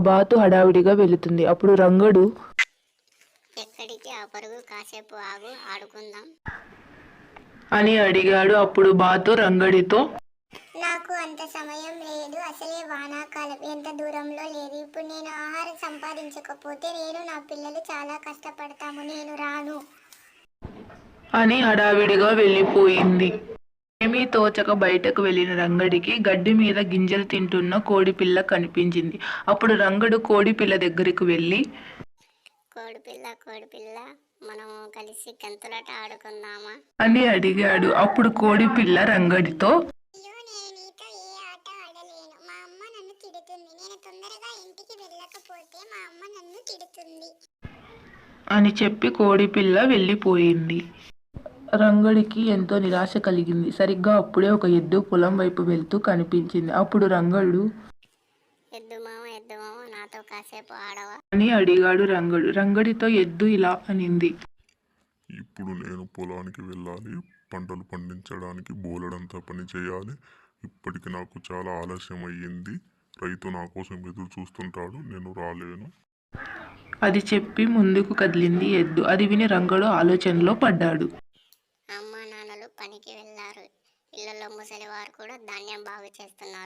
బాతు హడావిడిగా వెళుతుంది. అప్పుడు రంగడు ఎక్కడికి ఆ పరుగు, కాసేపు ఆగు, ఆడుకుందాం అని అడిగాడు. అప్పుడు బాతు రంగడితో, నాకు అంత సమయం లేదు. అసలే వానాకాలం ఎంత దూరంలో లేదు. ఇప్పుడు నేను ఆహారం సంపాదించకపోతే నేను నా పిల్లలు చాలా కష్టపడతాము. నేను రాను అని హడావిడిగా వెళ్ళిపోయింది. ఏమీ తోచక బయటకు వెళ్ళిన రంగడికి గడ్డి మీద గింజలు తింటున్న కోడిపిల్ల కనిపించింది. అప్పుడు రంగడు కోడిపిల్ల దగ్గరికి వెళ్ళి, కోడిపిల్ల మనం కలిసి గంతులాట ఆడుకుందామా అని అడిగాడు. అప్పుడు కోడిపిల్ల రంగడితో, అయ్యో, నేను నీతో ఏ ఆట ఆడలేను. మా అమ్మ నన్ను తిడుతుంది. నేను తొందరగా ఇంటికి వెళ్ళకపోతే మా అమ్మ నన్ను తిడుతుంది అని చెప్పి కోడిపిల్ల వెళ్ళిపోయింది. రంగడికి ఎంతో నిరాశ కలిగింది. సరిగ్గా అప్పుడే ఒక ఎద్దు పొలం వైపు వెళ్తూ కనిపించింది. అప్పుడు రంగడు, ఎద్దు మామ నాతో కాసేపు ఆడవా అని అడిగాడు. రంగడితో ఎద్దు ఇలా అనింది, ఇప్పుడు నేను పొలానికి వెళ్ళాలి. పంటలు పండించడానికి బోలెడంత పని చేయాలి. ఇప్పటికి నాకు చాలా ఆలస్యం అయ్యింది. రైతు నా కోసం ఎదురు చూస్తుంటాడు. నేను రాలేను. అది చెప్పి ముందుకు కదిలింది ఎద్దు. అది విని రంగడు ఆలోచనలో పడ్డాడు. అమ్మా నాన్నలు పనికి వెళ్ళారు. ఇళ్లలో ముసలివారు కూడా ధాన్యం బాగు చేస్తున్నారు.